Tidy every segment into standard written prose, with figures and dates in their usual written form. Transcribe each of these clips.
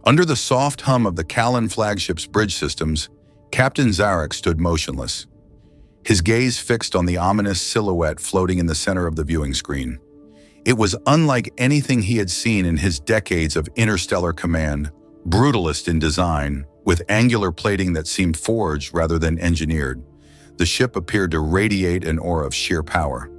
Under the soft hum of the Callan flagship's bridge systems, Captain Zarek stood motionless, his gaze fixed on the ominous silhouette floating in the center of the viewing screen. It was unlike anything he had seen in his decades of interstellar command, brutalist in design, with angular plating that seemed forged rather than engineered. The ship appeared to radiate an aura of sheer power.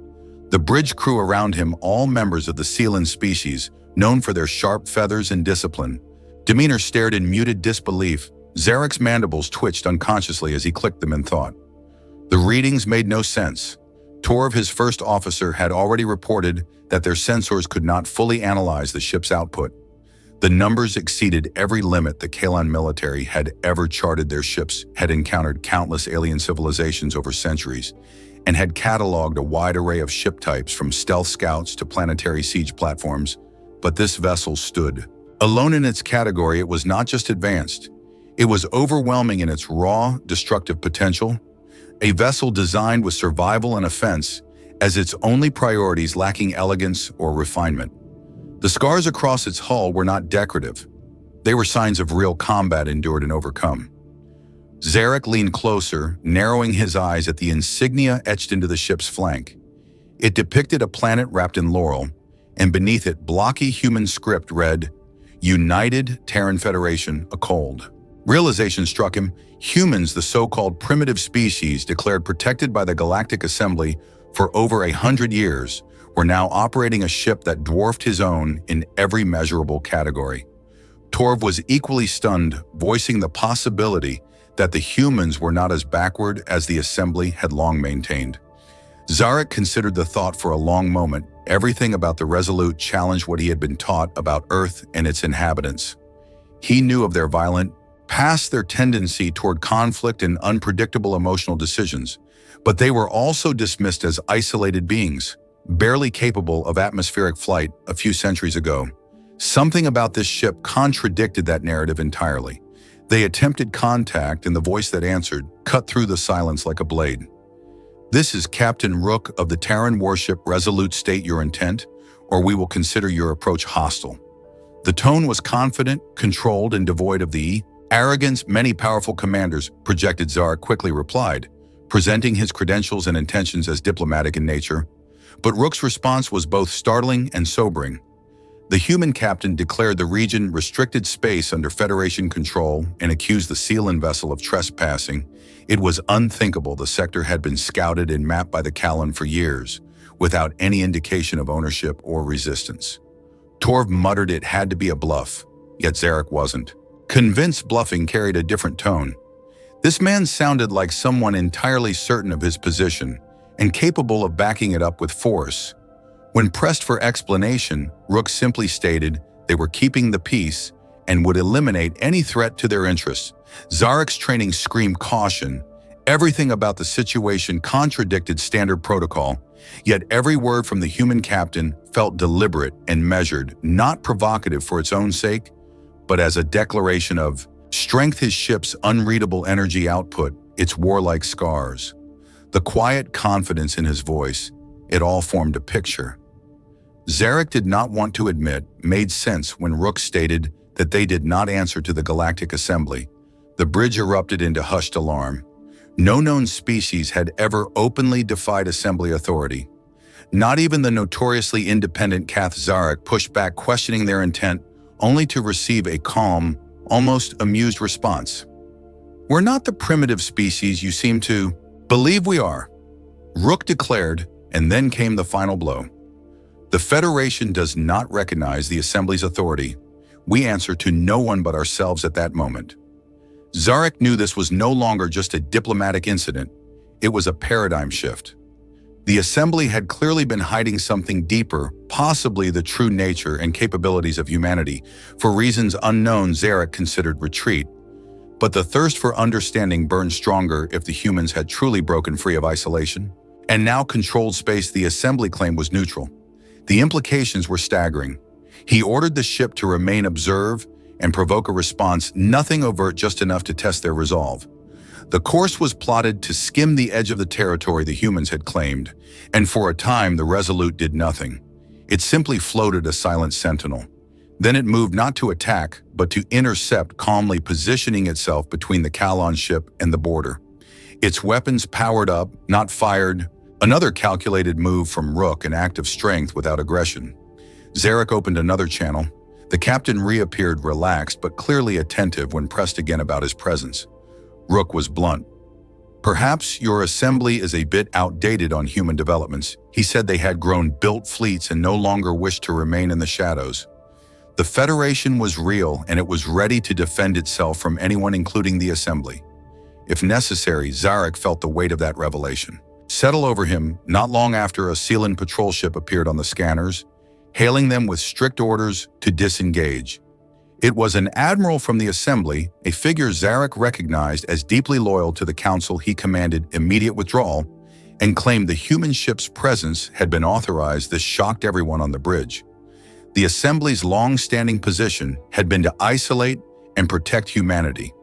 The bridge crew around him, all members of the Sealand species, known for their sharp feathers and discipline, demeanor stared in muted disbelief. Zarek's mandibles twitched unconsciously as he clicked them in thought. The readings made no sense. Torv, his first officer, had already reported that their sensors could not fully analyze the ship's output. The numbers exceeded every limit the Kalan military had ever charted. Their ships had encountered countless alien civilizations over centuries and had cataloged a wide array of ship types from stealth scouts to planetary siege platforms. But this vessel stood alone in its category. It was not just advanced. It was overwhelming in its raw, destructive potential. A vessel designed with survival and offense as its only priorities, lacking elegance or refinement. The scars across its hull were not decorative. They were signs of real combat endured and overcome. Zarek leaned closer, narrowing his eyes at the insignia etched into the ship's flank. It depicted a planet wrapped in laurel, and beneath it, blocky human script read, "United Terran Federation, a cold." Realization struck him. Humans, the so-called primitive species declared protected by the Galactic Assembly for over 100 years, were now operating a ship that dwarfed his own in every measurable category. Torv was equally stunned, voicing the possibility that the humans were not as backward as the Assembly had long maintained. Zarek considered the thought for a long moment. Everything about the Resolute challenged what he had been taught about Earth and its inhabitants. He knew of their violent past, their tendency toward conflict and unpredictable emotional decisions, but they were also dismissed as isolated beings, barely capable of atmospheric flight a few centuries ago. Something about this ship contradicted that narrative entirely. They attempted contact, and the voice that answered cut through the silence like a blade. "This is Captain Rook of the Terran warship Resolute. State your intent, or we will consider your approach hostile." The tone was confident, controlled, and devoid of the arrogance many powerful commanders projected. Zarek quickly replied, presenting his credentials and intentions as diplomatic in nature. But Rook's response was both startling and sobering. The human captain declared the region restricted space under Federation control and accused the Sealand vessel of trespassing. It was unthinkable. The sector had been scouted and mapped by the Callan for years, without any indication of ownership or resistance. Torv muttered it had to be a bluff, yet Zarek wasn't. Convinced bluffing carried a different tone. This man sounded like someone entirely certain of his position and capable of backing it up with force. When pressed for explanation, Rook simply stated they were keeping the peace and would eliminate any threat to their interests. Zarek's training screamed caution. Everything about the situation contradicted standard protocol, yet every word from the human captain felt deliberate and measured, not provocative for its own sake, but as a declaration of strength. His ship's unreadable energy output, its warlike scars, the quiet confidence in his voice, it all formed a picture. Zarek did not want to admit made sense when Rook stated that they did not answer to the Galactic Assembly. The bridge erupted into hushed alarm. No known species had ever openly defied Assembly authority. Not even the notoriously independent Kath. Zarek pushed back, questioning their intent, only to receive a calm, almost amused response. "We're not the primitive species you seem to believe we are," Rook declared, and then came the final blow. "The Federation does not recognize the Assembly's authority. We answer to no one but ourselves at that moment." Zarek knew this was no longer just a diplomatic incident. It was a paradigm shift. The Assembly had clearly been hiding something deeper, possibly the true nature and capabilities of humanity. For reasons unknown, Zarek considered retreat. But the thirst for understanding burned stronger. If the humans had truly broken free of isolation and now controlled space, the Assembly claim was neutral. The implications were staggering. He ordered the ship to remain, observe, and provoke a response, nothing overt, just enough to test their resolve. The course was plotted to skim the edge of the territory the humans had claimed, and for a time the Resolute did nothing. It simply floated, a silent sentinel. Then it moved not to attack, but to intercept, calmly positioning itself between the Kalon ship and the border. Its weapons powered up, not fired, another calculated move from Rook, an act of strength without aggression. Zarek opened another channel. The captain reappeared relaxed but clearly attentive when pressed again about his presence. Rook was blunt. "Perhaps your assembly is a bit outdated on human developments." He said they had grown built fleets and no longer wished to remain in the shadows. The Federation was real, and it was ready to defend itself from anyone, including the assembly. If necessary, Zarek felt the weight of that revelation settle over him. Not long after, a Sealan patrol ship appeared on the scanners, hailing them with strict orders to disengage. It was an admiral from the assembly, a figure Zarek recognized as deeply loyal to the council. He commanded immediate withdrawal and claimed the human ship's presence had been authorized. This shocked everyone on the bridge. The assembly's long-standing position had been to isolate and protect humanity,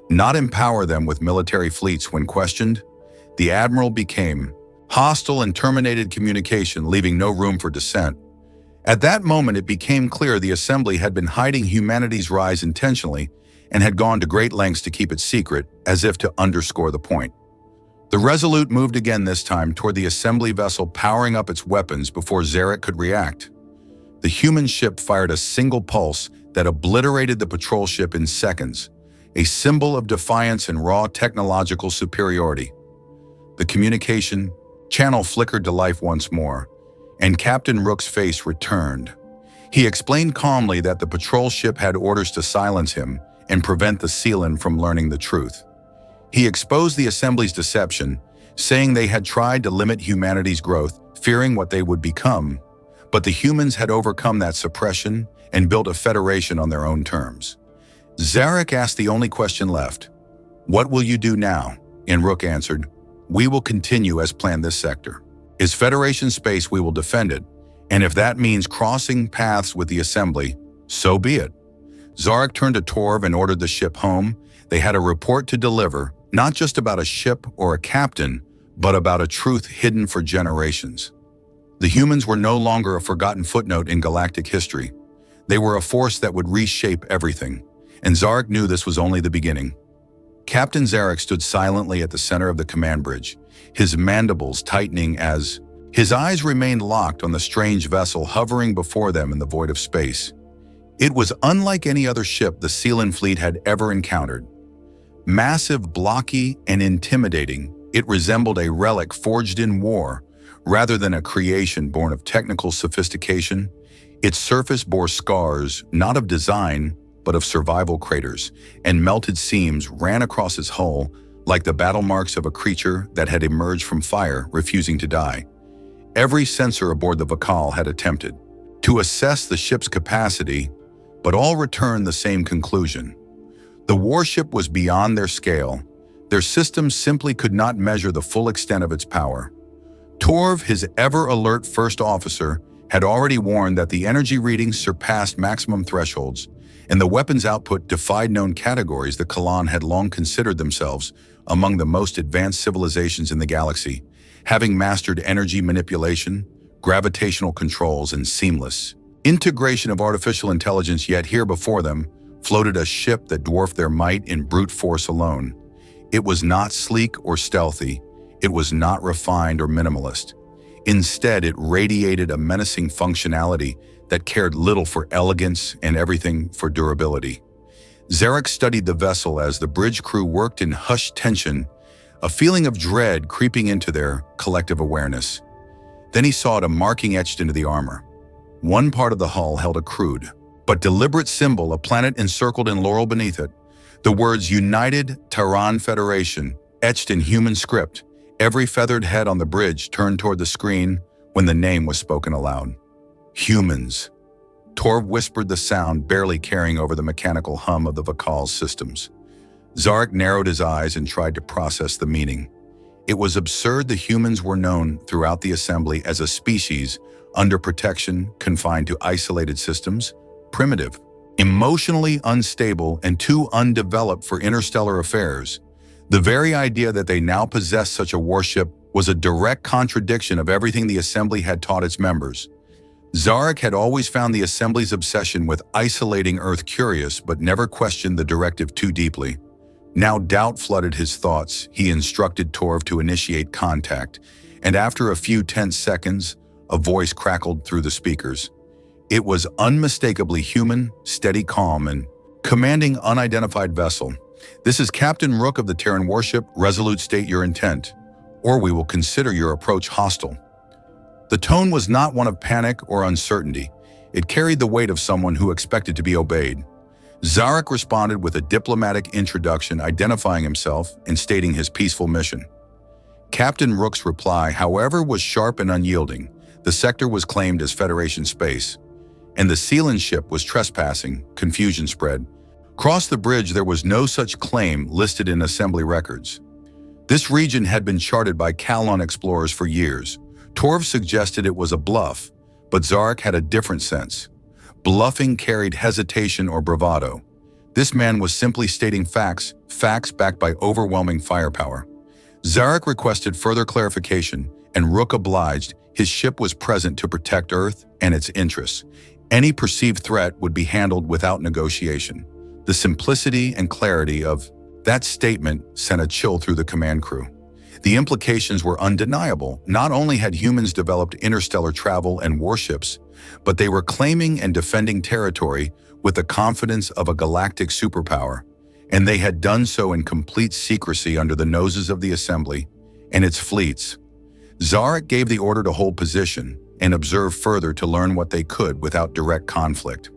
not empower them with military fleets. When questioned, the admiral became hostile and terminated communication, leaving no room for dissent. At that moment, it became clear the assembly had been hiding humanity's rise intentionally and had gone to great lengths to keep it secret, as if to underscore the point. The Resolute moved again, this time toward the assembly vessel, powering up its weapons before Zarek could react. The human ship fired a single pulse that obliterated the patrol ship in seconds, a symbol of defiance and raw technological superiority. The communication channel flickered to life once more, and Captain Rook's face returned. He explained calmly that the patrol ship had orders to silence him and prevent the Sealan from learning the truth. He exposed the assembly's deception, saying they had tried to limit humanity's growth, fearing what they would become, but the humans had overcome that suppression and built a federation on their own terms. Zarek asked the only question left, "What will you do now?" And Rook answered, "We will continue as planned. This sector is Federation space. We will defend it, and if that means crossing paths with the assembly, so be it." Zarek turned to Torv and ordered the ship home. They had a report to deliver, not just about a ship or a captain, but about a truth hidden for generations. The humans were no longer a forgotten footnote in galactic history. They were a force that would reshape everything, and Zarek knew this was only the beginning. Captain Zarek stood silently at the center of the command bridge, his mandibles tightening as his eyes remained locked on the strange vessel hovering before them in the void of space. It was unlike any other ship the Sealan fleet had ever encountered. Massive, blocky, and intimidating, it resembled a relic forged in war rather than a creation born of technical sophistication. Its surface bore scars, not of design, but of survival craters, and melted seams ran across its hull like the battle marks of a creature that had emerged from fire, refusing to die. Every sensor aboard the Vakal had attempted to assess the ship's capacity, but all returned the same conclusion. The warship was beyond their scale. Their systems simply could not measure the full extent of its power. Torv, his ever-alert first officer, had already warned that the energy readings surpassed maximum thresholds, and the weapons output defied known categories. The Kalan had long considered themselves among the most advanced civilizations in the galaxy, having mastered energy manipulation, gravitational controls, and seamless integration of artificial intelligence. Yet here before them floated a ship that dwarfed their might in brute force alone. It was not sleek or stealthy. It was not refined or minimalist. Instead, it radiated a menacing functionality that cared little for elegance and everything for durability. Zarek studied the vessel as the bridge crew worked in hushed tension, a feeling of dread creeping into their collective awareness. Then he saw a marking etched into the armor. One part of the hull held a crude but deliberate symbol, a planet encircled in laurel beneath it. The words United Terran Federation etched in human script. Every feathered head on the bridge turned toward the screen when the name was spoken aloud. Humans. Torv whispered the sound, barely carrying over the mechanical hum of the Vakal's systems. Zarek narrowed his eyes and tried to process the meaning. It was absurd the humans were known throughout the assembly as a species under protection, confined to isolated systems, primitive, emotionally unstable, and too undeveloped for interstellar affairs. The very idea that they now possessed such a warship was a direct contradiction of everything the assembly had taught its members. Zarek had always found the Assembly's obsession with isolating Earth curious but never questioned the directive too deeply. Now doubt flooded his thoughts. He instructed Torv to initiate contact, and after a few tense seconds, a voice crackled through the speakers. It was unmistakably human, steady, calm, and commanding unidentified vessel. "This is Captain Rook of the Terran Warship. Resolute state your intent, or we will consider your approach hostile." The tone was not one of panic or uncertainty. It carried the weight of someone who expected to be obeyed. Zarek responded with a diplomatic introduction, identifying himself and stating his peaceful mission. Captain Rook's reply, however, was sharp and unyielding. The sector was claimed as Federation space, and the Sealand ship was trespassing. Confusion spread. Across the bridge, there was no such claim listed in Assembly records. This region had been charted by Kalon explorers for years. Torv suggested it was a bluff, but Zarek had a different sense. Bluffing carried hesitation or bravado. This man was simply stating facts backed by overwhelming firepower. Zarek requested further clarification, and Rook obliged. His ship was present to protect Earth and its interests. Any perceived threat would be handled without negotiation. The simplicity and clarity of that statement sent a chill through the command crew. The implications were undeniable. Not only had humans developed interstellar travel and warships, but they were claiming and defending territory with the confidence of a galactic superpower, and they had done so in complete secrecy under the noses of the Assembly and its fleets. Zarek gave the order to hold position and observe further to learn what they could without direct conflict.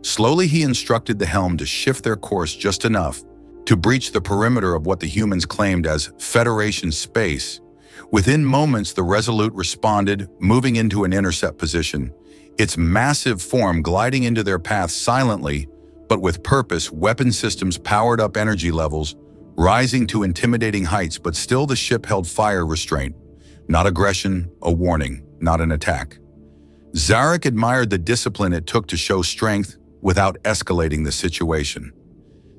Slowly, he instructed the helm to shift their course just enough to breach the perimeter of what the humans claimed as Federation space. Within moments, the Resolute responded, moving into an intercept position, its massive form gliding into their path silently, but with purpose. Weapon systems powered up, energy levels rising to intimidating heights, but still the ship held fire restraint. Not aggression, a warning, not an attack. Zarek admired the discipline it took to show strength without escalating the situation.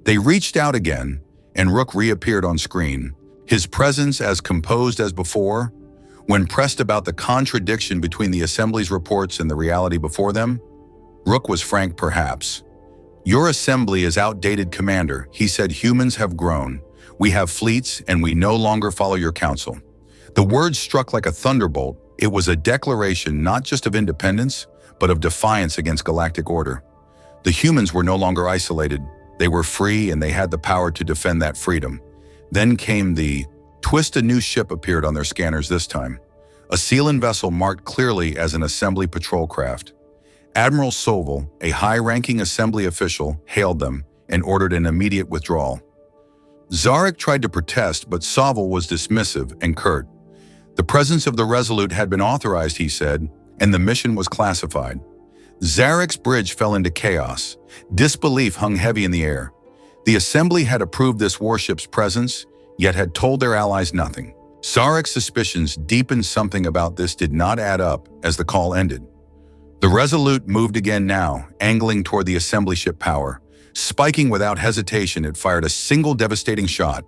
They reached out again, and Rook reappeared on screen, his presence as composed as before. When pressed about the contradiction between the Assembly's reports and the reality before them, Rook was frank perhaps. "Your Assembly is outdated, Commander," he said. "Humans have grown. We have fleets, and we no longer follow your counsel." The words struck like a thunderbolt. It was a declaration not just of independence, but of defiance against galactic order. The humans were no longer isolated. They were free, and they had the power to defend that freedom. Then came the twist. A new ship appeared on their scanners this time. A Sealand vessel marked clearly as an Assembly patrol craft. Admiral Soval, a high-ranking Assembly official, hailed them and ordered an immediate withdrawal. Zarek tried to protest, but Soval was dismissive and curt. The presence of the Resolute had been authorized, he said, and the mission was classified. Zarek's bridge fell into chaos. Disbelief hung heavy in the air. The Assembly had approved this warship's presence, yet had told their allies nothing. Zarek's suspicions deepened. Something about this did not add up as the call ended. The Resolute moved again now, angling toward the Assembly ship power. Spiking without hesitation, it fired a single devastating shot.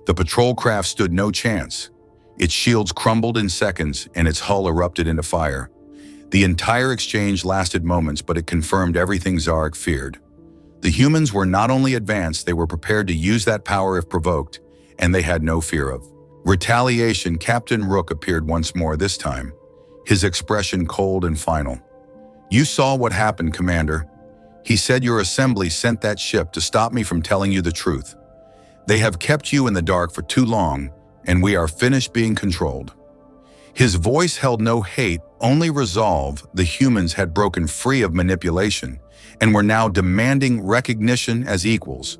The patrol craft stood no chance. Its shields crumbled in seconds, and its hull erupted into fire. The entire exchange lasted moments, but it confirmed everything Zarek feared. The humans were not only advanced, they were prepared to use that power if provoked, and they had no fear of retaliation. Captain Rook appeared once more, this time, his expression cold and final. "You saw what happened, Commander," he said. "Your Assembly sent that ship to stop me from telling you the truth. They have kept you in the dark for too long, and we are finished being controlled." His voice held no hate, only resolve. The humans had broken free of manipulation and were now demanding recognition as equals.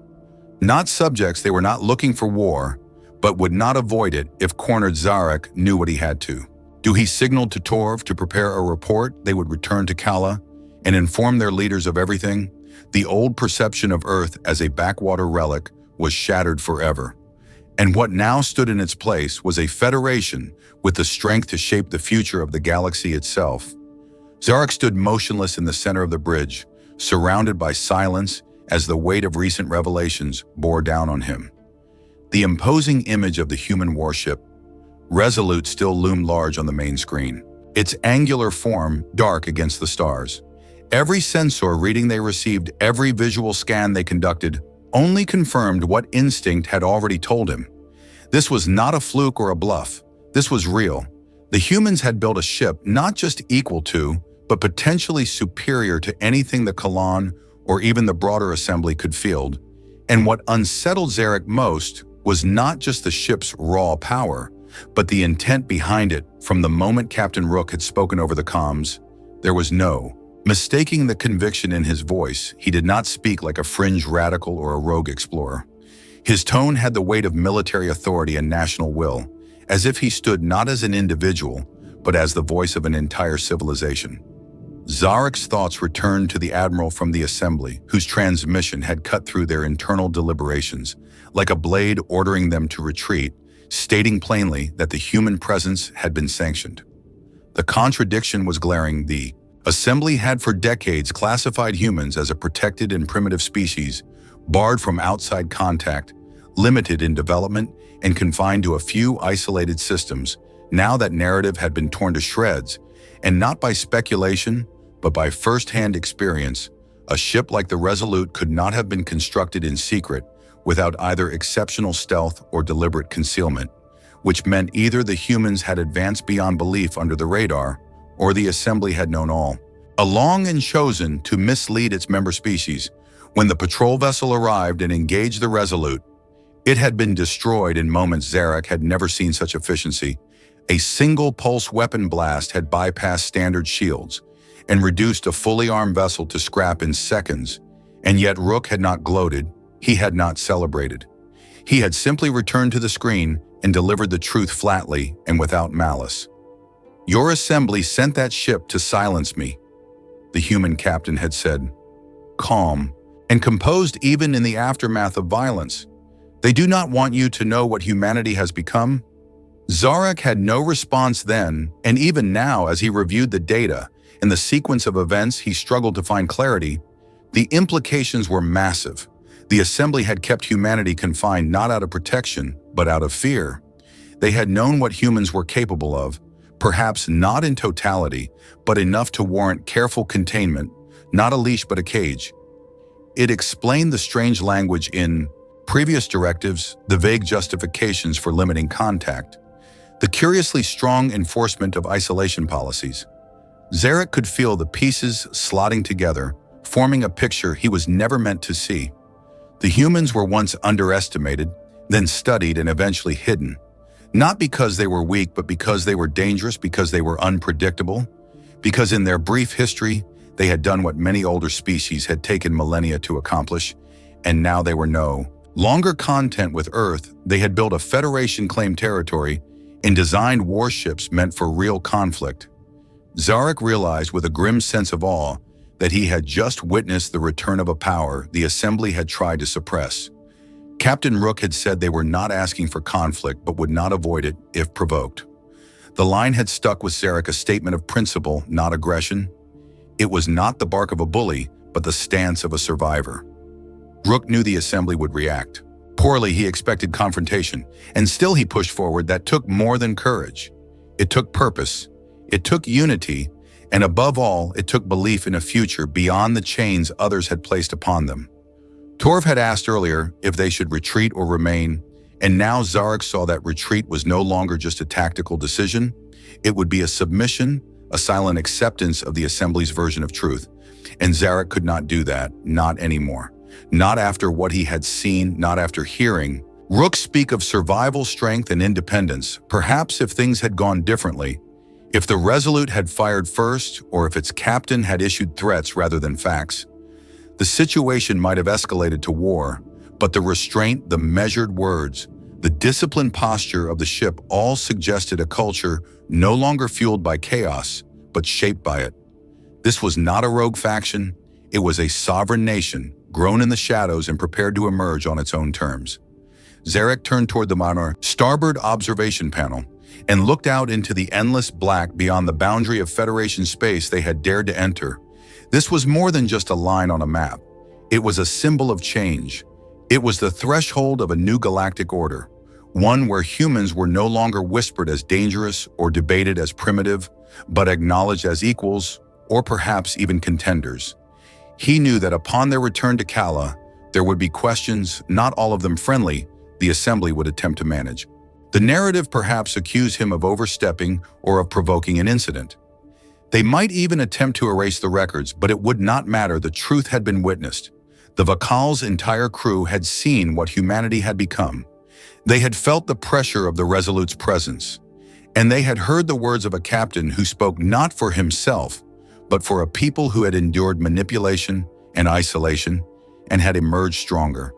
Not subjects. They were not looking for war, but would not avoid it if cornered. Zarek knew what he had to do. He signaled to Torv to prepare a report. They would return to Kala and inform their leaders of everything. The old perception of Earth as a backwater relic was shattered forever. And what now stood in its place was a federation with the strength to shape the future of the galaxy itself. Zarek stood motionless in the center of the bridge, surrounded by silence as the weight of recent revelations bore down on him. The imposing image of the human warship, Resolute, still loomed large on the main screen. its angular form dark against the stars. Every sensor reading they received, every visual scan they conducted, only confirmed what instinct had already told him. This was not a fluke or a bluff. This was real. The humans had built a ship not just equal to, but potentially superior to anything the Kalan or even the broader assembly could field. And what unsettled Zarek most was not just the ship's raw power, but the intent behind it. From the moment Captain Rook had spoken over the comms, there was no mistaking the conviction in his voice. He did not speak like a fringe radical or a rogue explorer. His tone had the weight of military authority and national will, as if he stood not as an individual, but as the voice of an entire civilization. Zarek's thoughts returned to the admiral from the assembly, whose transmission had cut through their internal deliberations, like a blade ordering them to retreat, stating plainly that the human presence had been sanctioned. The contradiction was glaring. The assembly had for decades classified humans as a protected and primitive species, barred from outside contact, limited in development, and confined to a few isolated systems. Now that narrative had been torn to shreds, and not by speculation, but by first-hand experience. A ship like the Resolute could not have been constructed in secret without either exceptional stealth or deliberate concealment, which meant either the humans had advanced beyond belief under the radar, or the assembly had known all along and chosen to mislead its member species. When the patrol vessel arrived and engaged the Resolute, it had been destroyed in moments. Zarek had never seen such efficiency. A single pulse weapon blast had bypassed standard shields and reduced a fully armed vessel to scrap in seconds. And yet Rook had not gloated. He had not celebrated. He had simply returned to the screen and delivered the truth flatly and without malice. "Your assembly sent that ship to silence me," the human captain had said, calm and composed even in the aftermath of violence. "They do not want you to know what humanity has become." Zarek had no response then, and even now as he reviewed the data and the sequence of events, he struggled to find clarity. The implications were massive. The assembly had kept humanity confined not out of protection, but out of fear. They had known what humans were capable of, perhaps not in totality, but enough to warrant careful containment, not a leash but a cage. It explained the strange language in previous directives, the vague justifications for limiting contact, the curiously strong enforcement of isolation policies. Zarek could feel the pieces slotting together, forming a picture he was never meant to see. The humans were once underestimated, then studied and eventually hidden. Not because they were weak, but because they were dangerous, because they were unpredictable, because in their brief history, they had done what many older species had taken millennia to accomplish, and now they were no longer content with Earth. They had built a Federation-claimed territory and designed warships meant for real conflict. Zarek realized with a grim sense of awe that he had just witnessed the return of a power the assembly had tried to suppress. Captain Rook had said they were not asking for conflict but would not avoid it if provoked. The line had stuck with Zarek, a statement of principle, not aggression. It was not the bark of a bully, but the stance of a survivor. Rook knew the assembly would react. Poorly, he expected confrontation, and still he pushed forward. That took more than courage. It took purpose. It took unity, and above all, it took belief in a future beyond the chains others had placed upon them. Torv had asked earlier if they should retreat or remain, and now Zarek saw that retreat was no longer just a tactical decision. It would be a submission, a silent acceptance of the assembly's version of truth. And Zarek could not do that, not anymore. Not after what he had seen, not after hearing Rook speak of survival strength and independence. Perhaps if things had gone differently, if the Resolute had fired first, or if its captain had issued threats rather than facts, the situation might have escalated to war. But the restraint, the measured words, the disciplined posture of the ship all suggested a culture no longer fueled by chaos, but shaped by it. This was not a rogue faction. It was a sovereign nation, grown in the shadows and prepared to emerge on its own terms. Zarek turned toward the minor starboard observation panel and looked out into the endless black beyond the boundary of Federation space they had dared to enter. This was more than just a line on a map. It was a symbol of change. It was the threshold of a new galactic order, one where humans were no longer whispered as dangerous or debated as primitive, but acknowledged as equals or perhaps even contenders. He knew that upon their return to Kala, there would be questions, not all of them friendly, the Assembly would attempt to manage. The narrative perhaps accused him of overstepping or of provoking an incident. They might even attempt to erase the records, but it would not matter. The truth had been witnessed. The Vakal's entire crew had seen what humanity had become. They had felt the pressure of the Resolute's presence, and they had heard the words of a captain who spoke not for himself, but for a people who had endured manipulation and isolation and had emerged stronger.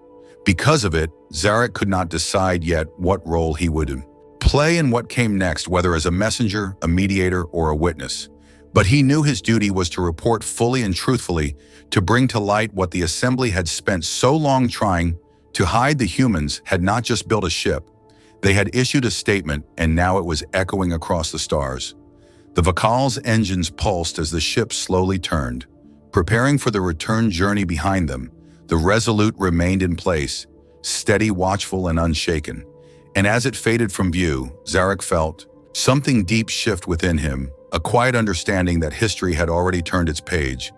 Because of it, Zarek could not decide yet what role he would play in what came next, whether as a messenger, a mediator, or a witness. But he knew his duty was to report fully and truthfully, to bring to light what the Assembly had spent so long trying to hide. The humans had not just built a ship. They had issued a statement, and now it was echoing across the stars. The Vakal's engines pulsed as the ship slowly turned, preparing for the return journey behind them. The Resolute remained in place, steady, watchful, and unshaken. And as it faded from view, Zarek felt something deep shift within him, a quiet understanding that history had already turned its page,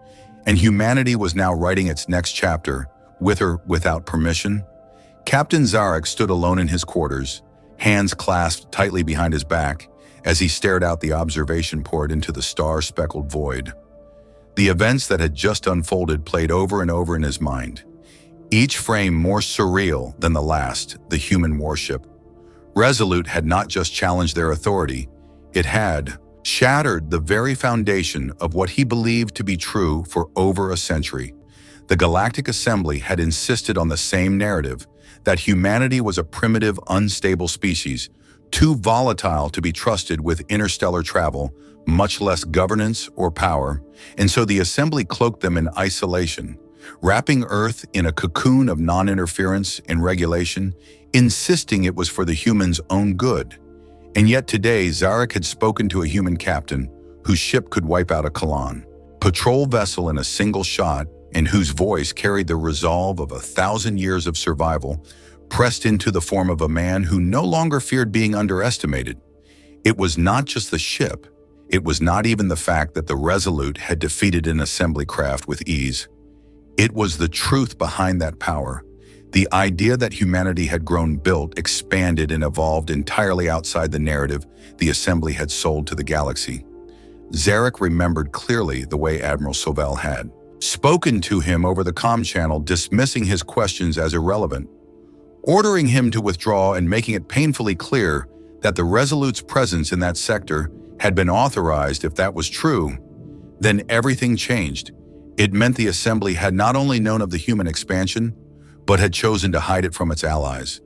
and humanity was now writing its next chapter, with or without permission. Captain Zarek stood alone in his quarters, hands clasped tightly behind his back, as he stared out the observation port into the star-speckled void. The events that had just unfolded played over and over in his mind, each frame more surreal than the last. The human warship Resolute had not just challenged their authority, it had shattered the very foundation of what he believed to be true for over a century. The Galactic Assembly had insisted on the same narrative, that humanity was a primitive, unstable species, too volatile to be trusted with interstellar travel, much less governance or power, and so the Assembly cloaked them in isolation, wrapping Earth in a cocoon of non-interference and regulation, insisting it was for the humans' own good. And yet today, Zarek had spoken to a human captain whose ship could wipe out a Kalan patrol vessel in a single shot, and whose voice carried the resolve of 1,000 years of survival, pressed into the form of a man who no longer feared being underestimated. It was not just the ship. It was not even the fact that the Resolute had defeated an assembly craft with ease. It was the truth behind that power. The idea that humanity had grown, built, expanded, and evolved entirely outside the narrative the Assembly had sold to the galaxy. Zarek remembered clearly the way Admiral Sovel had spoken to him over the comm channel, dismissing his questions as irrelevant, ordering him to withdraw and making it painfully clear that the Resolute's presence in that sector had been authorized. If that was true, then everything changed. It meant the Assembly had not only known of the human expansion, but had chosen to hide it from its allies.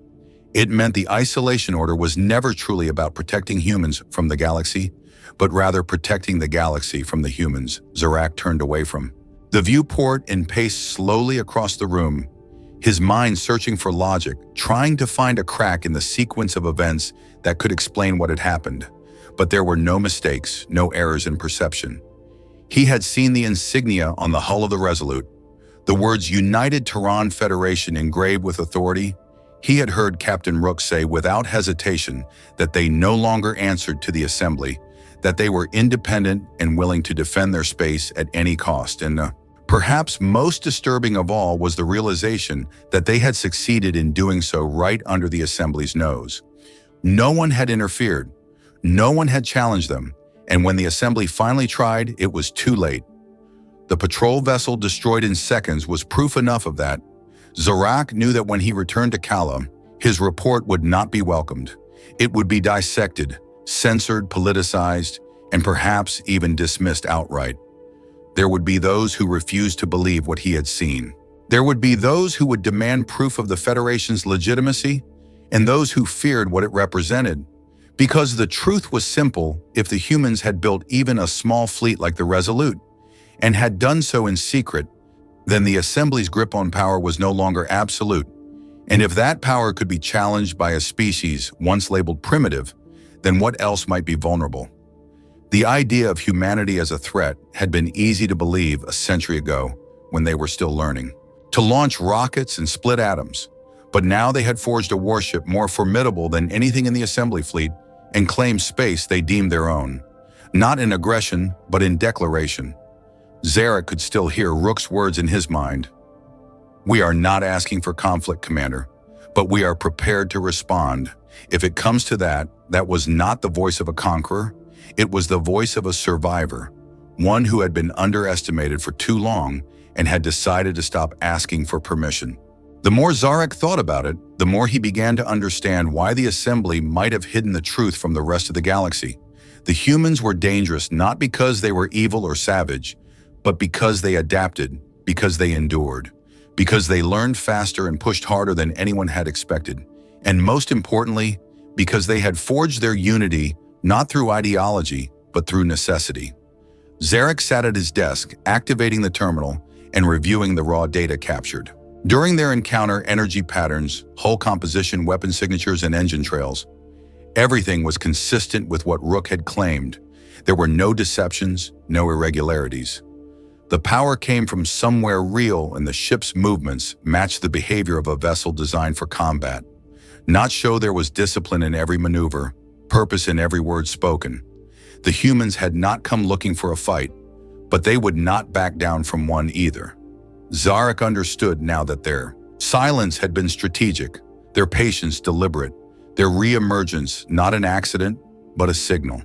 It meant the isolation order was never truly about protecting humans from the galaxy, but rather protecting the galaxy from the humans Zarek turned away from. The viewport and paced slowly across the room, his mind searching for logic, trying to find a crack in the sequence of events that could explain what had happened. But there were no mistakes, no errors in perception. He had seen the insignia on the hull of the Resolute, the words United Terran Federation engraved with authority. He had heard Captain Rook say without hesitation that they no longer answered to the Assembly, that they were independent and willing to defend their space at any cost. And perhaps most disturbing of all was the realization that they had succeeded in doing so right under the Assembly's nose. No one had interfered. No one had challenged them. And when the Assembly finally tried, it was too late. The patrol vessel destroyed in seconds was proof enough of that. Zarek knew that when he returned to Kala, his report would not be welcomed. It would be dissected, censored, politicized, and perhaps even dismissed outright. There would be those who refused to believe what he had seen. There would be those who would demand proof of the Federation's legitimacy, and those who feared what it represented. Because the truth was simple: if the humans had built even a small fleet like the Resolute, and had done so in secret, then the Assembly's grip on power was no longer absolute. And if that power could be challenged by a species once labeled primitive, then what else might be vulnerable? The idea of humanity as a threat had been easy to believe a century ago when they were still learning to launch rockets and split atoms. But now they had forged a warship more formidable than anything in the assembly fleet and claimed space they deemed their own. Not in aggression, but in declaration. Zarek could still hear Rook's words in his mind. "We are not asking for conflict, Commander, but we are prepared to respond. If it comes to that, that was not the voice of a conqueror. It was the voice of a survivor, one who had been underestimated for too long and had decided to stop asking for permission." The more Zarek thought about it, the more he began to understand why the Assembly might have hidden the truth from the rest of the galaxy. The humans were dangerous not because they were evil or savage, but because they adapted, because they endured, because they learned faster and pushed harder than anyone had expected, and most importantly, because they had forged their unity not through ideology, but through necessity. Zarek sat at his desk, activating the terminal and reviewing the raw data captured. During their encounter, energy patterns, hull composition, weapon signatures, and engine trails, everything was consistent with what Rook had claimed. There were no deceptions, no irregularities. The power came from somewhere real, and the ship's movements matched the behavior of a vessel designed for combat. Not show there was discipline in every maneuver, purpose in every word spoken. The humans had not come looking for a fight, but they would not back down from one either. Zarek understood now that their silence had been strategic, their patience deliberate, their re-emergence not an accident, but a signal.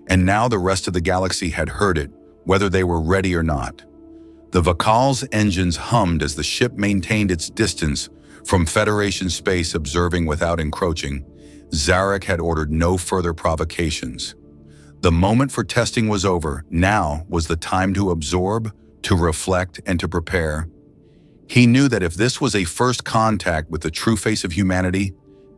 And now the rest of the galaxy had heard it, whether they were ready or not. The Vakal's engines hummed as the ship maintained its distance from Federation space, observing without encroaching. Zarek had ordered no further provocations. The moment for testing was over. Now was the time to absorb, to reflect, and to prepare. He knew that if this was a first contact with the true face of humanity,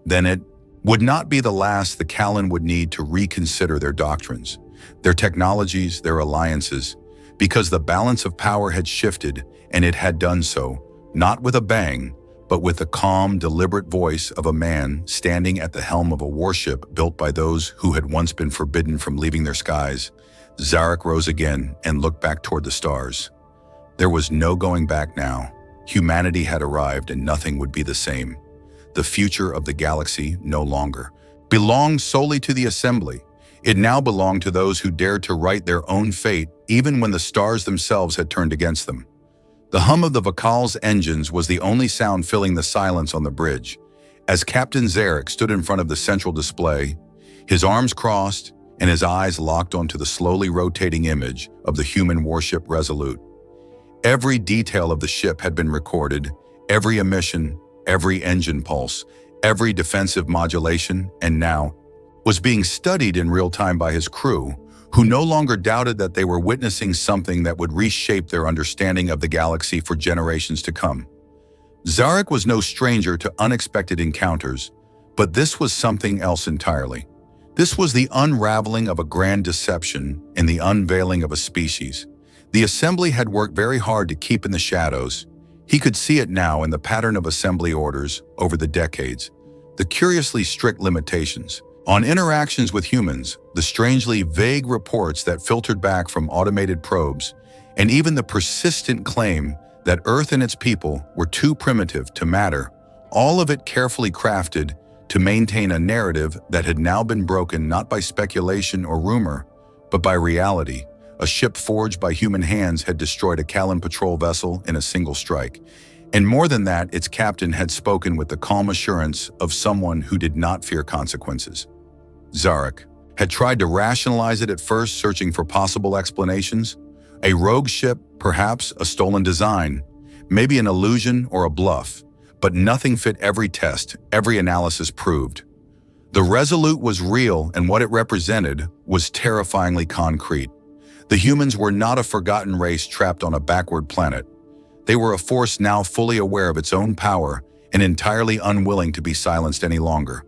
then it would not be the last the Callan would need to reconsider their doctrines, their technologies, their alliances, because the balance of power had shifted, and it had done so, not with a bang, but with the calm, deliberate voice of a man standing at the helm of a warship built by those who had once been forbidden from leaving their skies. Zarek rose again and looked back toward the stars. There was no going back now. Humanity had arrived and nothing would be the same. The future of the galaxy no longer belonged solely to the Assembly. It now belonged to those who dared to write their own fate, even when the stars themselves had turned against them. The hum of the Vakal's engines was the only sound filling the silence on the bridge. As Captain Zarek stood in front of the central display, his arms crossed and his eyes locked onto the slowly rotating image of the human warship Resolute. Every detail of the ship had been recorded, every emission, every engine pulse, every defensive modulation, and now was being studied in real time by his crew, who no longer doubted that they were witnessing something that would reshape their understanding of the galaxy for generations to come. Zarek was no stranger to unexpected encounters, but this was something else entirely. This was the unraveling of a grand deception and the unveiling of a species. The Assembly had worked very hard to keep in the shadows. He could see it now in the pattern of Assembly orders over the decades, the curiously strict limitations on interactions with humans, the strangely vague reports that filtered back from automated probes, and even the persistent claim that Earth and its people were too primitive to matter, all of it carefully crafted to maintain a narrative that had now been broken not by speculation or rumor, but by reality. A ship forged by human hands had destroyed a Callan patrol vessel in a single strike. And more than that, its captain had spoken with the calm assurance of someone who did not fear consequences. Zarek had tried to rationalize it at first, searching for possible explanations. A rogue ship, perhaps a stolen design, maybe an illusion or a bluff, but nothing fit every test, every analysis proved. The Resolute was real, and what it represented was terrifyingly concrete. The humans were not a forgotten race trapped on a backward planet. They were a force now fully aware of its own power and entirely unwilling to be silenced any longer.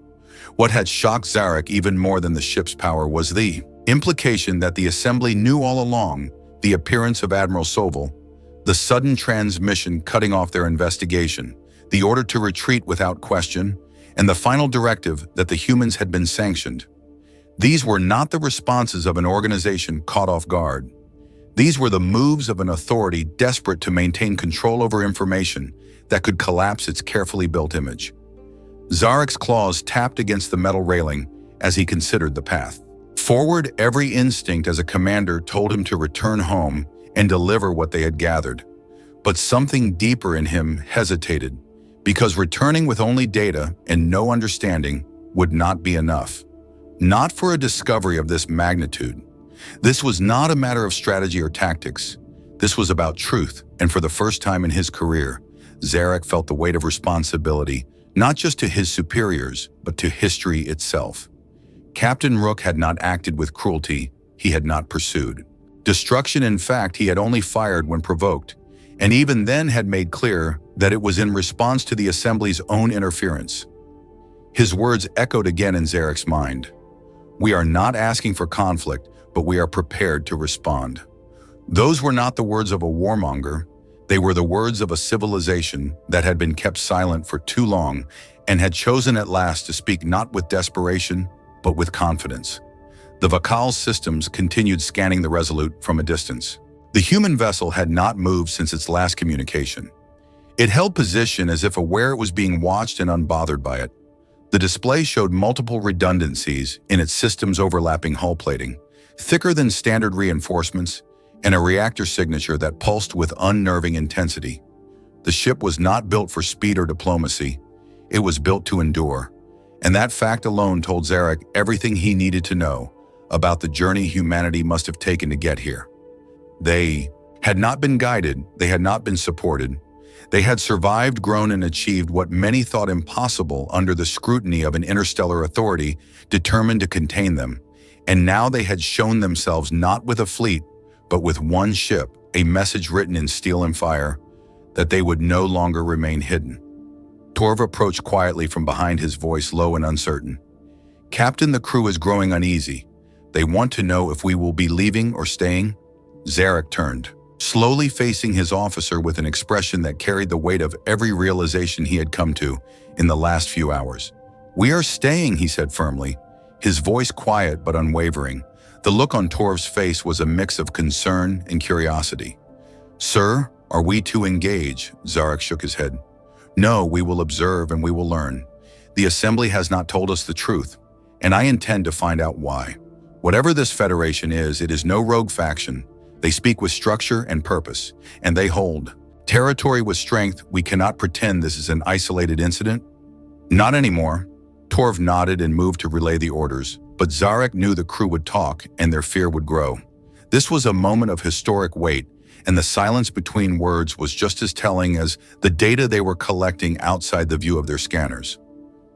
What had shocked Zarek even more than the ship's power was the implication that the Assembly knew all along: the appearance of Admiral Soval, the sudden transmission cutting off their investigation, the order to retreat without question, and the final directive that the humans had been sanctioned. These were not the responses of an organization caught off guard. These were the moves of an authority desperate to maintain control over information that could collapse its carefully built image. Zarek's claws tapped against the metal railing as he considered the path. Forward, every instinct as a commander told him to return home and deliver what they had gathered. But something deeper in him hesitated, because returning with only data and no understanding would not be enough. Not for a discovery of this magnitude. This was not a matter of strategy or tactics. This was about truth, and for the first time in his career, Zarek felt the weight of responsibility, not just to his superiors, but to history itself. Captain Rook had not acted with cruelty, he had not pursued. Destruction, in fact, he had only fired when provoked, and even then had made clear that it was in response to the Assembly's own interference. His words echoed again in Zarek's mind. We are not asking for conflict, but we are prepared to respond. Those were not the words of a warmonger. They were the words of a civilization that had been kept silent for too long and had chosen at last to speak not with desperation, but with confidence. The Vakal's systems continued scanning the Resolute from a distance. The human vessel had not moved since its last communication. It held position as if aware it was being watched and unbothered by it. The display showed multiple redundancies in its system's overlapping hull plating, thicker than standard reinforcements, and a reactor signature that pulsed with unnerving intensity. The ship was not built for speed or diplomacy. It was built to endure, and that fact alone told Zarek everything he needed to know about the journey humanity must have taken to get here. They had not been guided, they had not been supported. They had survived, grown, and achieved what many thought impossible under the scrutiny of an interstellar authority determined to contain them. And now they had shown themselves not with a fleet, but with one ship, a message written in steel and fire, that they would no longer remain hidden. Torv approached quietly from behind, his voice low and uncertain. Captain, the crew is growing uneasy. They want to know if we will be leaving or staying. Zarek turned, slowly facing his officer with an expression that carried the weight of every realization he had come to in the last few hours. We are staying, he said firmly, his voice quiet but unwavering. The look on Torv's face was a mix of concern and curiosity. Sir, are we to engage? Zarek shook his head. No, we will observe and we will learn. The Assembly has not told us the truth, and I intend to find out why. Whatever this Federation is, it is no rogue faction. They speak with structure and purpose, and they hold territory with strength. We cannot pretend this is an isolated incident. Not anymore. Torv nodded and moved to relay the orders, but Zarek knew the crew would talk and their fear would grow. This was a moment of historic weight, and the silence between words was just as telling as the data they were collecting outside the view of their scanners.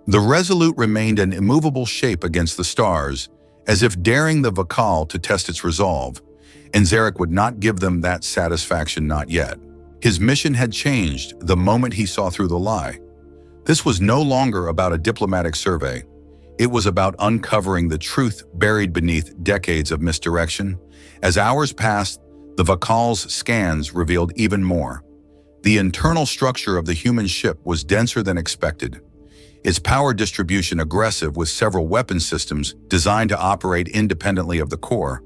The Resolute remained an immovable shape against the stars, as if daring the Vakal to test its resolve, and Zarek would not give them that satisfaction, not yet. His mission had changed the moment he saw through the lie. This was no longer about a diplomatic survey. It was about uncovering the truth buried beneath decades of misdirection. As hours passed, the Vakal's scans revealed even more. The internal structure of the human ship was denser than expected. Its power distribution aggressive, with several weapon systems designed to operate independently of the core.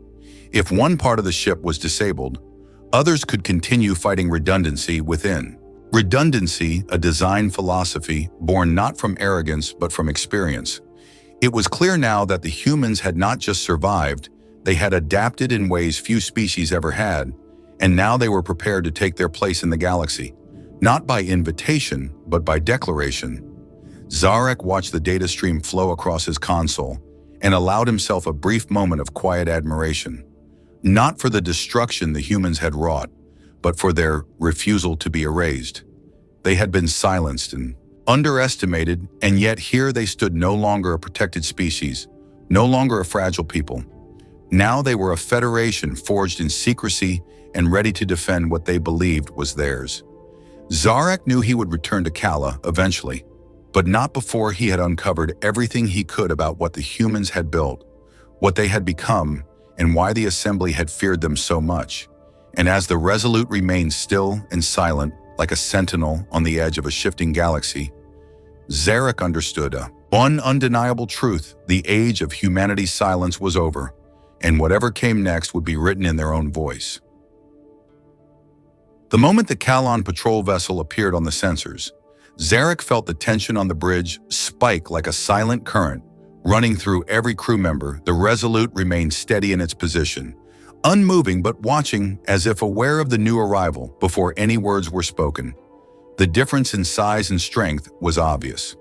If one part of the ship was disabled, others could continue fighting redundancy within. Redundancy, a design philosophy born not from arrogance but from experience. It was clear now that the humans had not just survived, they had adapted in ways few species ever had, and now they were prepared to take their place in the galaxy, not by invitation, but by declaration. Zarek watched the data stream flow across his console and allowed himself a brief moment of quiet admiration, not for the destruction the humans had wrought, but for their refusal to be erased. They had been silenced and underestimated, and yet here they stood, no longer a protected species, no longer a fragile people. Now they were a federation forged in secrecy and ready to defend what they believed was theirs. Zarek knew he would return to Kala eventually, but not before he had uncovered everything he could about what the humans had built, what they had become, and why the Assembly had feared them so much. And as the Resolute remained still and silent, like a sentinel on the edge of a shifting galaxy, Zarek understood one undeniable truth: the age of humanity's silence was over, and whatever came next would be written in their own voice. The moment the Kalon patrol vessel appeared on the sensors, Zarek felt the tension on the bridge spike like a silent current, running through every crew member. The Resolute remained steady in its position, unmoving but watching as if aware of the new arrival before any words were spoken. The difference in size and strength was obvious.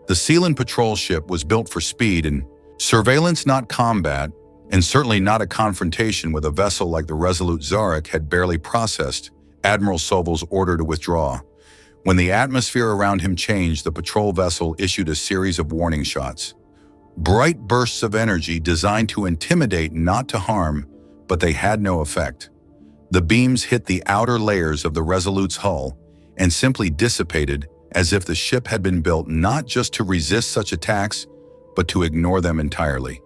The Sealand patrol ship was built for speed and surveillance, not combat, and certainly not a confrontation with a vessel like the Resolute. Zarek had barely processed Admiral Soval's order to withdraw. When the atmosphere around him changed, the patrol vessel issued a series of warning shots. Bright bursts of energy designed to intimidate, not to harm, but they had no effect. The beams hit the outer layers of the Resolute's hull and simply dissipated, as if the ship had been built not just to resist such attacks, but to ignore them entirely.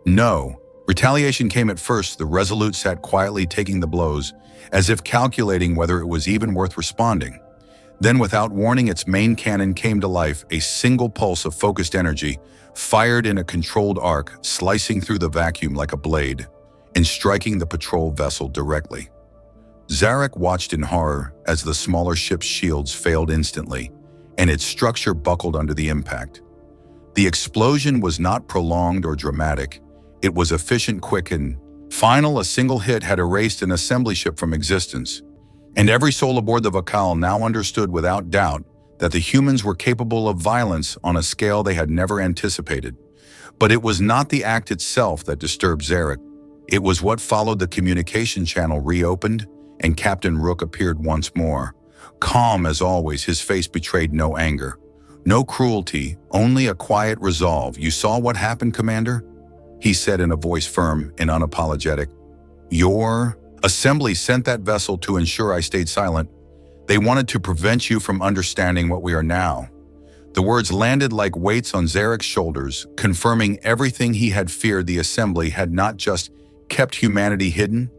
No, retaliation came at first. The Resolute sat quietly, taking the blows, as if calculating whether it was even worth responding. Then, without warning, its main cannon came to life, a single pulse of focused energy, fired in a controlled arc, slicing through the vacuum like a blade, and striking the patrol vessel directly. Zarek watched in horror as the smaller ship's shields failed instantly, and its structure buckled under the impact. The explosion was not prolonged or dramatic. It was efficient, quick, and final. A single hit had erased an assembly ship from existence, and every soul aboard the Vakal now understood without doubt that the humans were capable of violence on a scale they had never anticipated. But it was not the act itself that disturbed Zarek. It was what followed. The communication channel reopened, and Captain Rook appeared once more. Calm as always, his face betrayed no anger, no cruelty, only a quiet resolve. "You saw what happened, Commander?" he said in a voice firm and unapologetic. "Your assembly sent that vessel to ensure I stayed silent. They wanted to prevent you from understanding what we are now." The words landed like weights on Zarek's shoulders, confirming everything he had feared. The assembly had not just kept humanity hidden,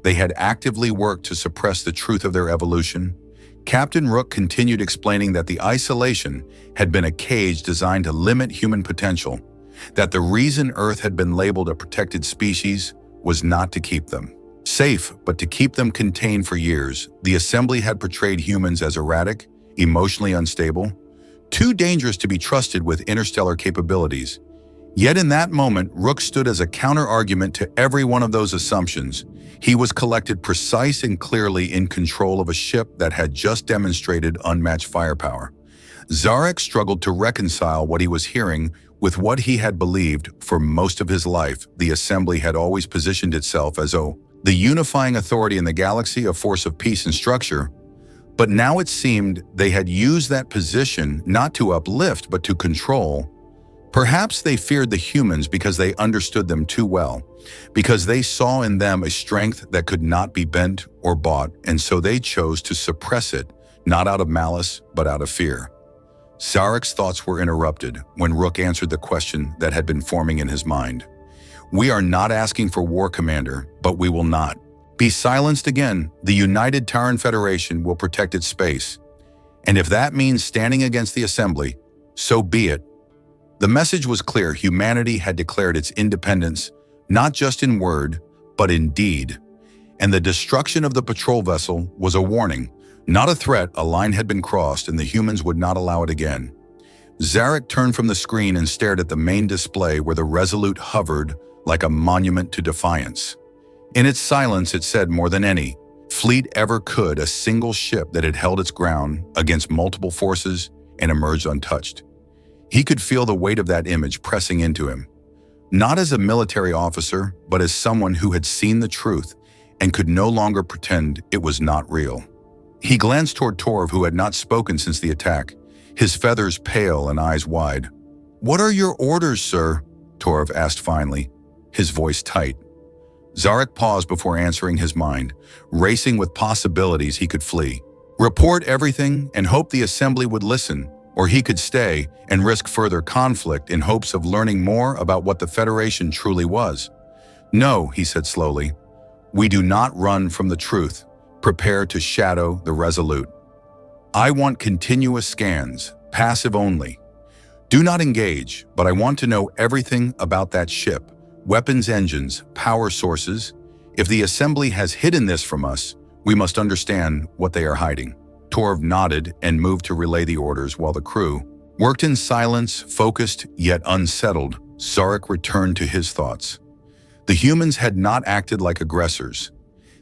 they had actively worked to suppress the truth of their evolution. Captain Rook continued, explaining that the isolation had been a cage designed to limit human potential, that the reason Earth had been labeled a protected species was not to keep them safe, but to keep them contained. For years, the assembly had portrayed humans as erratic, emotionally unstable, too dangerous to be trusted with interstellar capabilities. Yet in that moment, Rook stood as a counter-argument to every one of those assumptions. He was collected, precise and clearly in control of a ship that had just demonstrated unmatched firepower. Zarek struggled to reconcile what he was hearing with what he had believed for most of his life. The assembly had always positioned itself as the unifying authority in the galaxy, a force of peace and structure. But now it seemed they had used that position not to uplift, but to control. Perhaps they feared the humans because they understood them too well, because they saw in them a strength that could not be bent or bought, and so they chose to suppress it, not out of malice, but out of fear. Zarek's thoughts were interrupted when Rook answered the question that had been forming in his mind. "We are not asking for war, Commander, but we will not be silenced again. The United Terran Federation will protect its space. And if that means standing against the Assembly, so be it." The message was clear. Humanity had declared its independence, not just in word, but in deed. And the destruction of the patrol vessel was a warning, not a threat. A line had been crossed, and the humans would not allow it again. Zarek turned from the screen and stared at the main display where the Resolute hovered like a monument to defiance. In its silence, it said more than any fleet ever could, a single ship that had held its ground against multiple forces and emerged untouched. He could feel the weight of that image pressing into him, not as a military officer, but as someone who had seen the truth and could no longer pretend it was not real. He glanced toward Torv, who had not spoken since the attack, his feathers pale and eyes wide. "What are your orders, sir?" Torv asked finally, his voice tight. Zarek paused before answering, his mind racing with possibilities. He could flee, report everything, and hope the Assembly would listen, or he could stay and risk further conflict in hopes of learning more about what the Federation truly was. "No," he said slowly, "we do not run from the truth. Prepare to shadow the Resolute. I want continuous scans, passive only. Do not engage, but I want to know everything about that ship, weapons, engines, power sources. If the Assembly has hidden this from us, we must understand what they are hiding." Torv nodded and moved to relay the orders while the crew worked in silence, focused yet unsettled. Zarek returned to his thoughts. The humans had not acted like aggressors.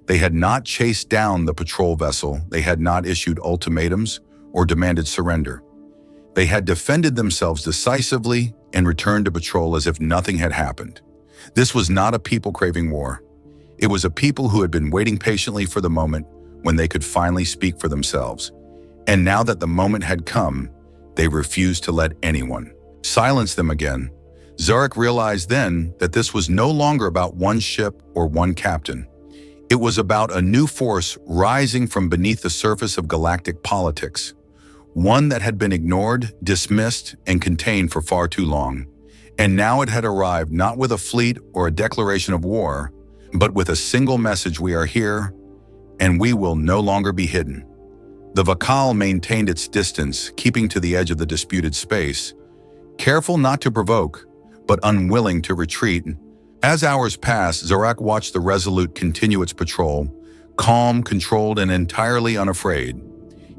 They had not chased down the patrol vessel. They had not issued ultimatums or demanded surrender. They had defended themselves decisively and returned to patrol as if nothing had happened. This was not a people craving war. It was a people who had been waiting patiently for the moment when they could finally speak for themselves. And now that the moment had come, they refused to let anyone silence them again. Zarek realized then that this was no longer about one ship or one captain. It was about a new force rising from beneath the surface of galactic politics, one that had been ignored, dismissed, and contained for far too long. And now it had arrived not with a fleet or a declaration of war, but with a single message: we are here, and we will no longer be hidden. The Vakal maintained its distance, keeping to the edge of the disputed space, careful not to provoke, but unwilling to retreat. As hours passed, Zarek watched the Resolute continue its patrol, calm, controlled, and entirely unafraid.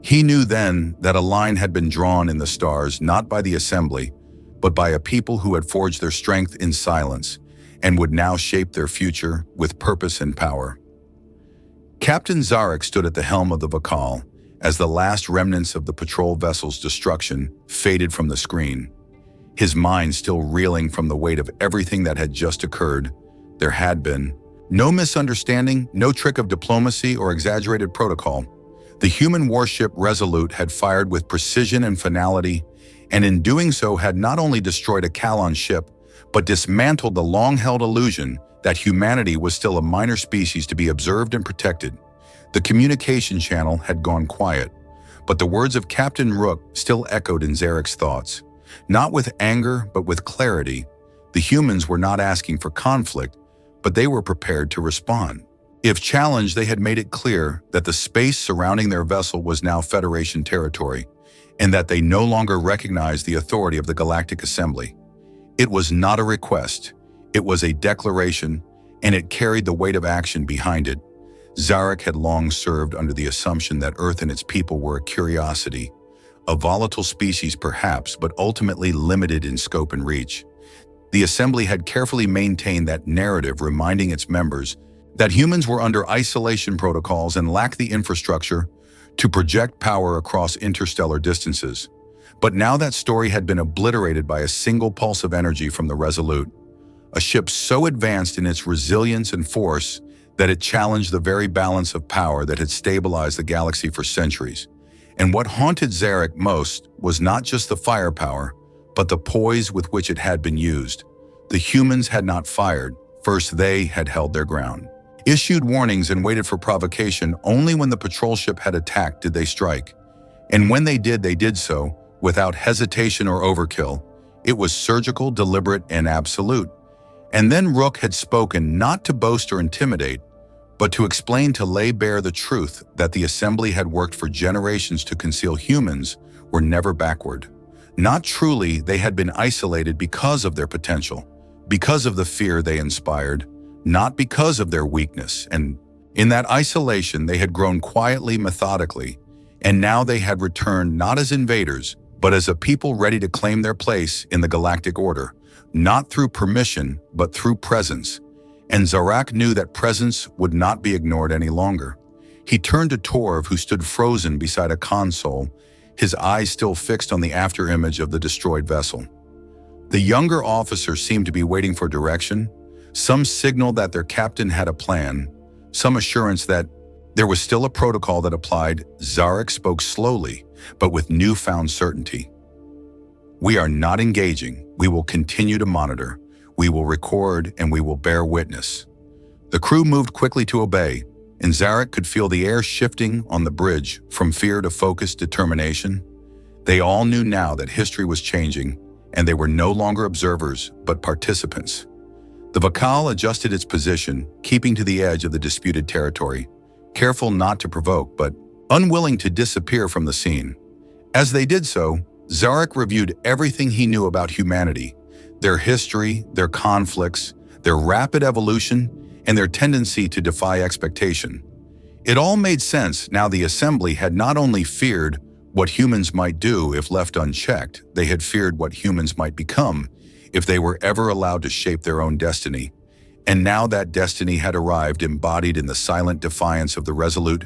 He knew then that a line had been drawn in the stars, not by the Assembly, but by a people who had forged their strength in silence and would now shape their future with purpose and power. Captain Zarek stood at the helm of the Vakal as the last remnants of the patrol vessel's destruction faded from the screen. His mind still reeling from the weight of everything that had just occurred. There had been no misunderstanding, no trick of diplomacy or exaggerated protocol. The human warship Resolute had fired with precision and finality, and in doing so had not only destroyed a Kalan ship, but dismantled the long-held illusion that humanity was still a minor species to be observed and protected. The communication channel had gone quiet, but the words of Captain Rook still echoed in Zarek's thoughts. Not with anger, but with clarity. The humans were not asking for conflict, but they were prepared to respond. If challenged, they had made it clear that the space surrounding their vessel was now Federation territory, and that they no longer recognized the authority of the Galactic Assembly. It was not a request, it was a declaration, and it carried the weight of action behind it. Zarek had long served under the assumption that Earth and its people were a curiosity, a volatile species perhaps, but ultimately limited in scope and reach. The Assembly had carefully maintained that narrative, reminding its members that humans were under isolation protocols and lacked the infrastructure to project power across interstellar distances. But now that story had been obliterated by a single pulse of energy from the Resolute, a ship so advanced in its resilience and force that it challenged the very balance of power that had stabilized the galaxy for centuries. And what haunted Zarek most was not just the firepower, but the poise with which it had been used. The humans had not fired. First, they had held their ground, issued warnings and waited for provocation. Only when the patrol ship had attacked did they strike. And when they did so without hesitation or overkill. It was surgical, deliberate, and absolute. And then Rook had spoken not to boast or intimidate, but to explain, to lay bare the truth that the Assembly had worked for generations to conceal. Humans were never backward. Not truly, they had been isolated because of their potential, because of the fear they inspired, not because of their weakness. And in that isolation, they had grown quietly, methodically, and now they had returned not as invaders, but as a people ready to claim their place in the galactic order, not through permission, but through presence. And Zarek knew that presence would not be ignored any longer. He turned to Torv, who stood frozen beside a console, his eyes still fixed on the afterimage of the destroyed vessel. The younger officer seemed to be waiting for direction, some signal that their captain had a plan, some assurance that there was still a protocol that applied. Zarek spoke slowly, but with newfound certainty. We are not engaging. We will continue to monitor. We will record, and we will bear witness. The crew moved quickly to obey, and Zarek could feel the air shifting on the bridge from fear to focused determination. They all knew now that history was changing, and they were no longer observers, but participants. The Vakal adjusted its position, keeping to the edge of the disputed territory, careful not to provoke, but unwilling to disappear from the scene. As they did so, Zarek reviewed everything he knew about humanity, their history, their conflicts, their rapid evolution, and their tendency to defy expectation. It all made sense now. The assembly had not only feared what humans might do if left unchecked, they had feared what humans might become if they were ever allowed to shape their own destiny. And now that destiny had arrived, embodied in the silent defiance of the Resolute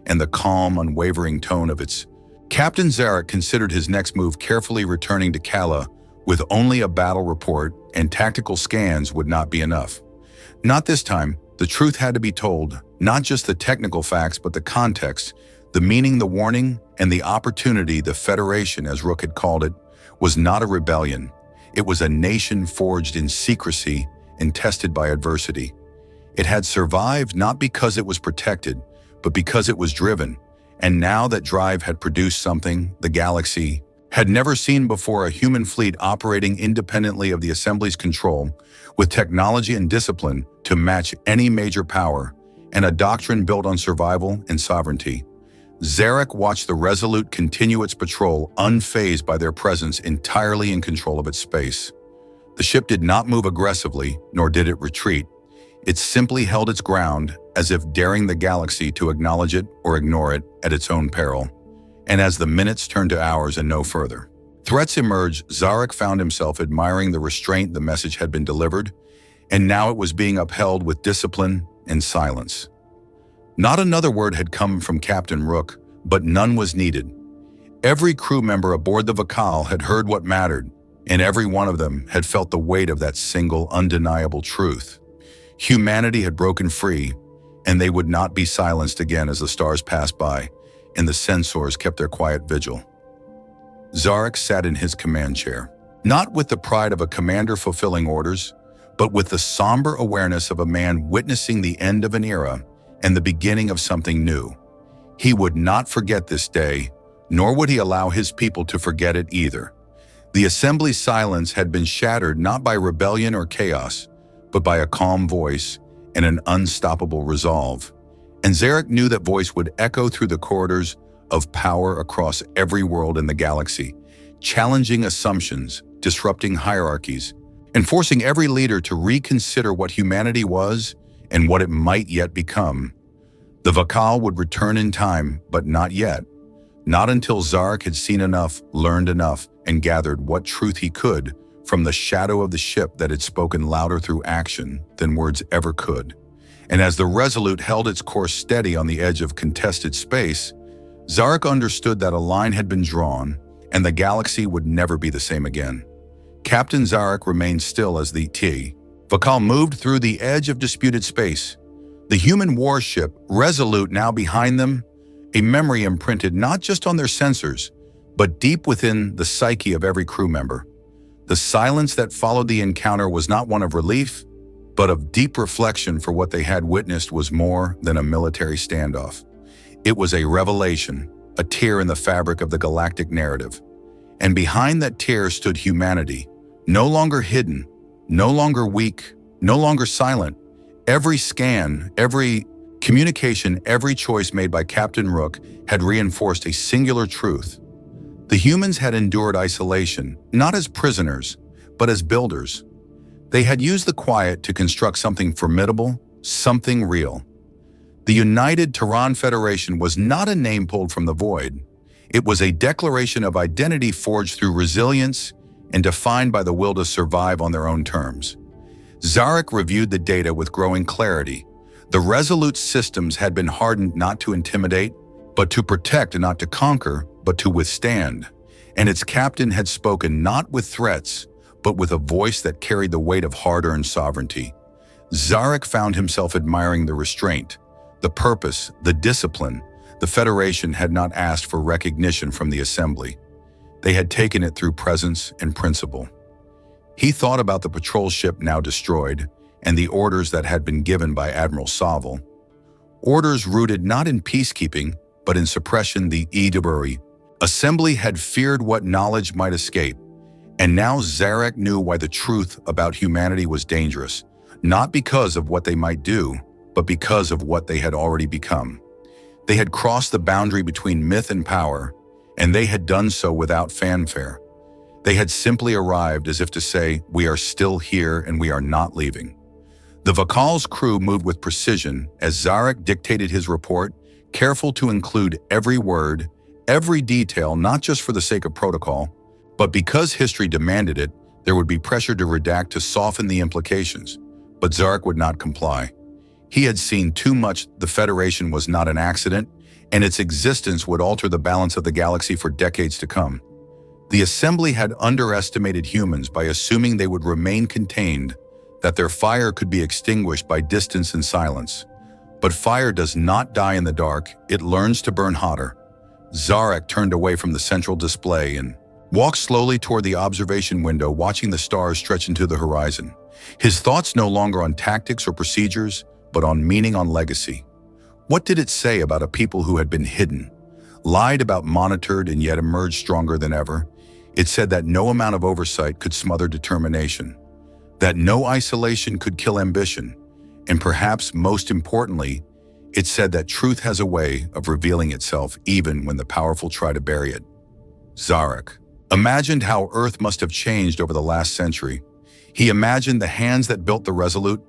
and the calm, unwavering tone of its. Captain Zarek considered his next move carefully. Returning to Kala with only a battle report and tactical scans would not be enough. Not this time. The truth had to be told, not just the technical facts, but the context, the meaning, the warning, and the opportunity. The Federation, as Rook had called it, was not a rebellion. It was a nation forged in secrecy and tested by adversity. It had survived not because it was protected, but because it was driven. And now that drive had produced something the galaxy had never seen before: a human fleet operating independently of the Assembly's control, with technology and discipline to match any major power, and a doctrine built on survival and sovereignty. Zarek watched the Resolute continue its patrol, unfazed by their presence, entirely in control of its space. The ship did not move aggressively, nor did it retreat. It simply held its ground, as if daring the galaxy to acknowledge it or ignore it at its own peril. And as the minutes turned to hours and no further threats emerged, Zarek found himself admiring the restraint. The message had been delivered, and now it was being upheld with discipline and silence. Not another word had come from Captain Rook, but none was needed. Every crew member aboard the Vakal had heard what mattered, and every one of them had felt the weight of that single, undeniable truth. Humanity had broken free, and they would not be silenced again. As the stars passed by and the sensors kept their quiet vigil, Zarek sat in his command chair, not with the pride of a commander fulfilling orders, but with the somber awareness of a man witnessing the end of an era and the beginning of something new. He would not forget this day, nor would he allow his people to forget it either. The Assembly's silence had been shattered not by rebellion or chaos, but by a calm voice and an unstoppable resolve. And Zarek knew that voice would echo through the corridors of power across every world in the galaxy, challenging assumptions, disrupting hierarchies, and forcing every leader to reconsider what humanity was and what it might yet become. The Vakal would return in time, but not yet. Not until Zarek had seen enough, learned enough, and gathered what truth he could from the shadow of the ship that had spoken louder through action than words ever could. And as the Resolute held its course steady on the edge of contested space, Zarek understood that a line had been drawn, and the galaxy would never be the same again. Captain Zarek remained still as the Vakal moved through the edge of disputed space. The human warship, Resolute, now behind them, a memory imprinted not just on their sensors, but deep within the psyche of every crew member. The silence that followed the encounter was not one of relief, but of deep reflection, for what they had witnessed was more than a military standoff. It was a revelation, a tear in the fabric of the galactic narrative. And behind that tear stood humanity, no longer hidden, no longer weak, no longer silent. Every scan, every communication, every choice made by Captain Rook had reinforced a singular truth. The humans had endured isolation, not as prisoners, but as builders. They had used the quiet to construct something formidable, something real. The United Terran Federation was not a name pulled from the void. It was a declaration of identity forged through resilience and defined by the will to survive on their own terms. Zarek reviewed the data with growing clarity. The Resolute systems had been hardened not to intimidate, but to protect, and not to conquer, but to withstand. And its captain had spoken not with threats, but with a voice that carried the weight of hard-earned sovereignty. Zarek found himself admiring the restraint, the purpose, the discipline. The Federation had not asked for recognition from the Assembly. They had taken it through presence and principle. He thought about the patrol ship now destroyed and the orders that had been given by Admiral Saville. Orders rooted not in peacekeeping, but in suppression. The Aether Assembly had feared what knowledge might escape, and now Zarek knew why the truth about humanity was dangerous, not because of what they might do, but because of what they had already become. They had crossed the boundary between myth and power, and they had done so without fanfare. They had simply arrived, as if to say, "We are still here and we are not leaving." The Vakal's crew moved with precision as Zarek dictated his report, careful to include every word, every detail, not just for the sake of protocol, but because history demanded it. There would be pressure to redact to soften the implications. But Zarek would not comply. He had seen too much. The Federation was not an accident, and its existence would alter the balance of the galaxy for decades to come. The Assembly had underestimated humans by assuming they would remain contained, that their fire could be extinguished by distance and silence. But fire does not die in the dark, it learns to burn hotter. Zarek turned away from the central display and walked slowly toward the observation window, watching the stars stretch into the horizon. His thoughts no longer on tactics or procedures, but on meaning, on legacy. What did it say about a people who had been hidden, lied about, monitored, and yet emerged stronger than ever? It said that no amount of oversight could smother determination, that no isolation could kill ambition, and perhaps most importantly, it said that truth has a way of revealing itself even when the powerful try to bury it. Zarek imagined how Earth must have changed over the last century. He imagined the hands that built the Resolute,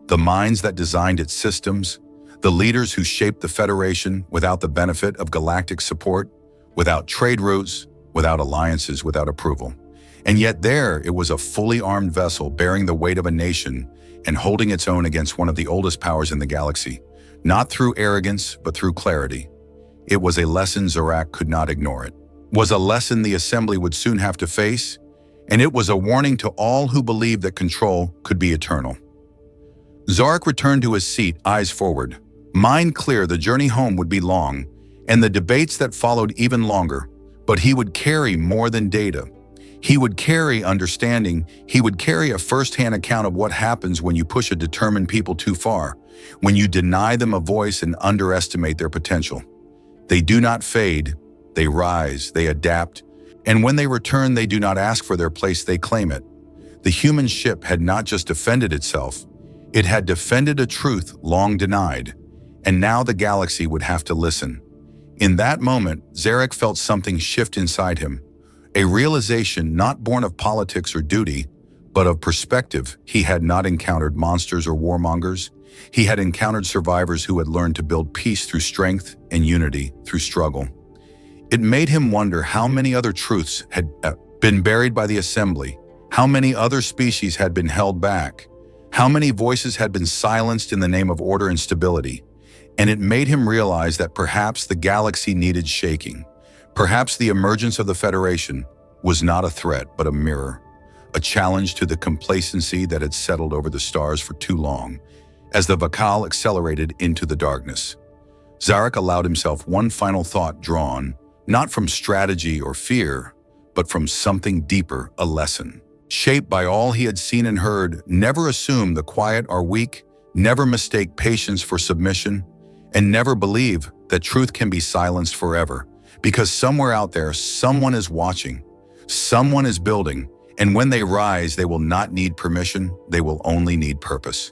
the minds that designed its systems, the leaders who shaped the Federation without the benefit of galactic support, without trade routes, without alliances, without approval. And yet there it was, a fully armed vessel bearing the weight of a nation and holding its own against one of the oldest powers in the galaxy, not through arrogance, but through clarity. It was a lesson Zarek could not ignore. It was a lesson the Assembly would soon have to face, and it was a warning to all who believed that control could be eternal. Zarek returned to his seat, eyes forward. Mind clear, the journey home would be long, and the debates that followed even longer, but he would carry more than data. He would carry understanding. He would carry a first-hand account of what happens when you push a determined people too far, when you deny them a voice and underestimate their potential. They do not fade, they rise, they adapt, and when they return, they do not ask for their place, they claim it. The human ship had not just defended itself, it had defended a truth long denied, and now the galaxy would have to listen. In that moment, Zarek felt something shift inside him, a realization not born of politics or duty, but of perspective. He had not encountered monsters or warmongers. He had encountered survivors who had learned to build peace through strength and unity through struggle. It made him wonder how many other truths had been buried by the Assembly, how many other species had been held back, how many voices had been silenced in the name of order and stability. And it made him realize that perhaps the galaxy needed shaking. Perhaps the emergence of the Federation was not a threat, but a mirror, a challenge to the complacency that had settled over the stars for too long. As the Vakal accelerated into the darkness, Zarek allowed himself one final thought, drawn not from strategy or fear, but from something deeper, a lesson. Shaped by all he had seen and heard, never assume the quiet are weak, never mistake patience for submission, and never believe that truth can be silenced forever. Because somewhere out there, someone is watching, someone is building, and when they rise, they will not need permission, they will only need purpose.